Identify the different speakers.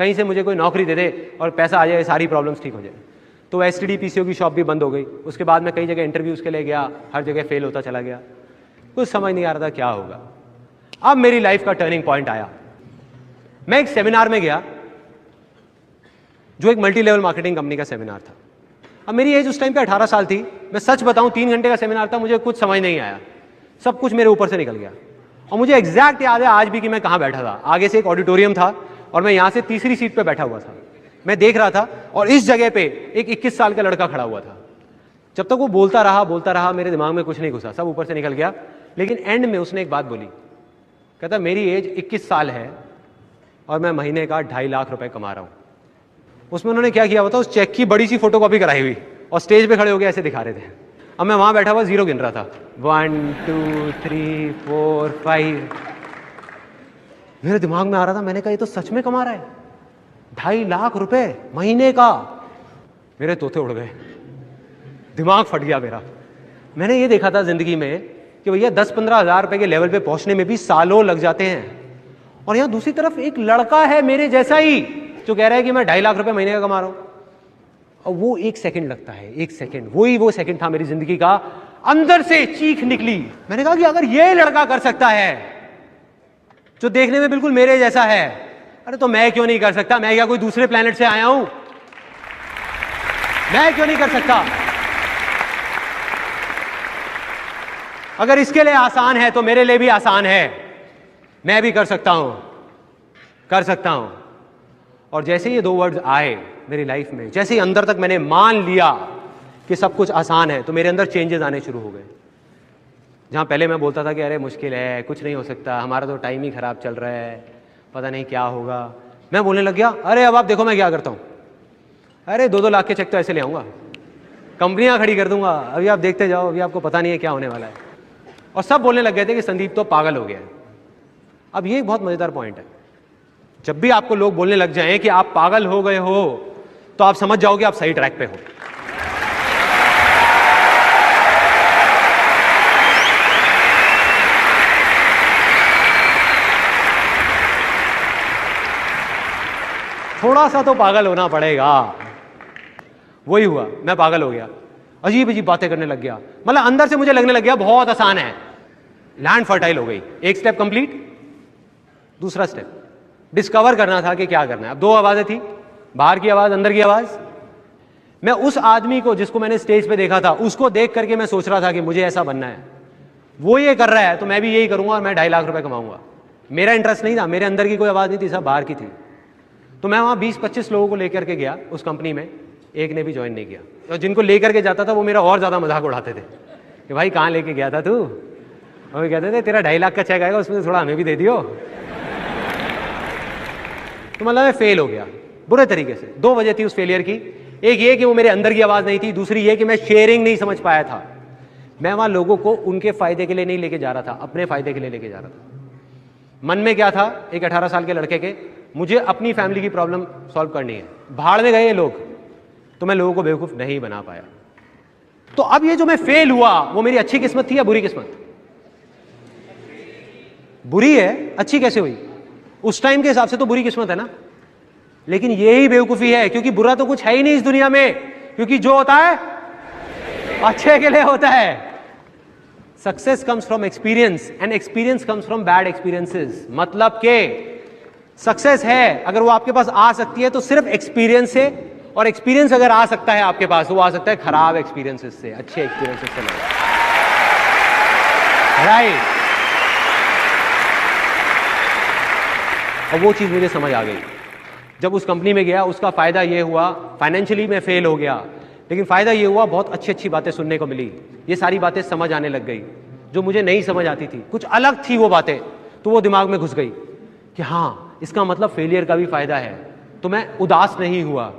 Speaker 1: कहीं से मुझे कोई नौकरी दे दे और पैसा आ जाए, सारी प्रॉब्लम्स ठीक हो जाए। तो एसटीडी पीसीओ की शॉप भी बंद हो गई। उसके बाद मैं कई जगह इंटरव्यूज़ के लिए गया, हर जगह फेल होता चला गया, कुछ समझ नहीं आ रहा था क्या होगा। अब मेरी लाइफ का टर्निंग पॉइंट आया। मैं एक सेमिनार में गया जो एक मल्टी लेवल मार्केटिंग कंपनी का सेमिनार था। अब मेरी एज उस टाइम पे 18 साल थी। मैं सच बताऊं 3 घंटे का सेमिनार था, मुझे कुछ समझ नहीं आया, सब कुछ मेरे ऊपर से निकल गया। और मुझे एग्जैक्ट याद है आज भी कि मैं कहां बैठा था। आगे से एक ऑडिटोरियम था और मैं यहां से तीसरी सीट पे बैठा हुआ था। मैं देख रहा था और इस जगह पे एक 21 साल का लड़का खड़ा हुआ था। जब तक वो बोलता रहा मेरे दिमाग में कुछ नहीं घुसा, सब ऊपर से निकल गया। लेकिन एंड में उसने एक बात बोली, कहता मेरी एज 21 साल है और मैं महीने का 2.5 लाख रुपए कमा रहा हूं। उसमें उन्होंने क्या किया होता, उस चेक की बड़ी सी फोटोकॉपी कराई हुई और स्टेज पे खड़े हो गए ऐसे दिखा रहे थे। अब मैं वहां बैठा हुआ जीरो गिन रहा था, 1 2 3 4 5। मेरे दिमाग में आ रहा था, मैंने कहा ये तो सच में कमा रहा है 2.5 लाख रुपए महीने का। मेरे तोते उड़ गए, दिमाग फट गया मेरा। मैंने ये देखा था जिंदगी में कि भैया 10-15 हज़ार रुपए के लेवल पे पहुंचने में भी सालों लग जाते हैं, और यहां दूसरी तरफ एक लड़का है मेरे जैसा ही जो कह रहा है कि मैं 2.5 लाख रुपए महीने का कमा रहा हूं। और वो 1 सेकंड लगता है, 1 सेकंड, वो सेकंड था मेरी जिंदगी का। अंदर से चीख निकली। मैंने कहा कि अगर ये लड़का कर सकता है जो देखने में बिल्कुल मेरे जैसा है, अरे तो मैं क्यों नहीं कर सकता? मैं क्या कोई दूसरे प्लेनेट से आया हूं? मैं क्यों नहीं कर सकता? अगर इसके लिए आसान है तो मेरे लिए भी आसान है। मैं भी कर सकता हूं, कर सकता हूं। और जैसे ये 2 वर्ड्स आए मेरी लाइफ में, जैसे ही अंदर तक मैंने मान लिया कि सब कुछ आसान है, तो मेरे अंदर चेंजेस आने शुरू हो गए। जहां पहले मैं बोलता था कि अरे मुश्किल है, कुछ नहीं हो सकता, हमारा तो टाइम ही खराब चल रहा है, पता नहीं क्या होगा, मैं बोलने लग गया अरे अब आप देखो मैं क्या करता हूं, अरे 2-2 लाख के चेक तो ऐसे ले आऊंगा, कंपनियां खड़ी कर दूंगा, अभी आप देखते जाओ, अभी आपको पता नहीं है क्या होने वाला है। और सब बोलने लग गए थे कि संदीप तो पागल हो गया है। अब ये एक बहुत मजेदार पॉइंट है, जब भी आपको लोग बोलने लग जाएं कि आप पागल हो गए हो, तो आप समझ जाओ कि आप सही ट्रैक पे हो। थोड़ा सा तो पागल होना पड़ेगा। वही हुआ, मैं पागल हो गया, अजीब अजीब बातें करने लग गया। मतलब अंदर से मुझे लगने लग गया बहुत आसान है। लैंड फर्टाइल हो गई। एक स्टेप कंप्लीट, दूसरा स्टेप डिस्कवर करना था कि क्या करना है। अब 2 आवाजें थी, बाहर की आवाज, अंदर की आवाज। मैं उस आदमी को जिसको मैंने स्टेज पे देखा था, उसको देख करके मैं सोच रहा था कि मुझे ऐसा बनना है। वो ये कर रहा है तो मैं भी यही करूंगा और मैं 2.5 लाख रुपए कमाऊंगा। मेरा इंटरेस्ट नहीं था, मेरे अंदर की कोई आवाज नहीं थी, सब बाहर की थी। तो मैं वहां 20-25 लोगों को लेकर के गया उस कंपनी में, एक ने भी ज्वाइन नहीं किया। और जिनको लेकर के जाता था वो मेरा और ज्यादा मजाक उड़ाते थे कि भाई कहाँ लेके गया था तू, और कहते थे तेरा 2.5 लाख का चेक आएगा, उसमें थोड़ा हमें भी दे दियो। तो मतलब मैं फेल हो गया बुरे तरीके से। 2 वजह थी उस फेलियर की, एक ये कि वो मेरे अंदर की आवाज नहीं थी, दूसरी ये कि मैं शेयरिंग नहीं समझ पाया था। मैं वहां लोगों को उनके फायदे के लिए नहीं लेके जा रहा था, अपने फायदे के लिए लेके जा रहा था। मन में क्या था, एक 18 साल के लड़के के, मुझे अपनी फैमिली की प्रॉब्लम सॉल्व करनी है। भाड़ में गए ये लोग, तो मैं लोगों को बेवकूफ नहीं बना पाया। तो अब ये जो मैं फेल हुआ, वो मेरी अच्छी किस्मत थी या बुरी किस्मत? बुरी है, अच्छी कैसे हुई? उस टाइम के हिसाब से तो बुरी किस्मत है ना। लेकिन यही बेवकूफी है, क्योंकि बुरा तो कुछ है ही नहीं इस दुनिया में, क्योंकि जो होता है अच्छे के लिए होता है। Success comes from experience and experience comes from bad experiences. मतलब के सक्सेस है अगर वो आपके पास आ सकती है तो सिर्फ एक्सपीरियंस से, और एक्सपीरियंस अगर आ सकता है आपके पास, वो आ सकता है खराब एक्सपीरियंसेस से, अच्छे एक्सपीरियंसेस से नहीं। राइट। और वो चीज मुझे समझ आ गई जब उस कंपनी में गया। उसका फायदा ये हुआ, फाइनेंशियली मैं फेल हो गया, लेकिन फायदा ये हुआ बहुत अच्छी अच्छी बातें सुनने को मिली। ये सारी बातें समझ आने लग गई जो मुझे नहीं समझ आती थी, कुछ अलग थी वो बातें, तो वो दिमाग में घुस गई कि हाँ इसका मतलब फेलियर का भी फायदा है। तो मैं उदास नहीं हुआ,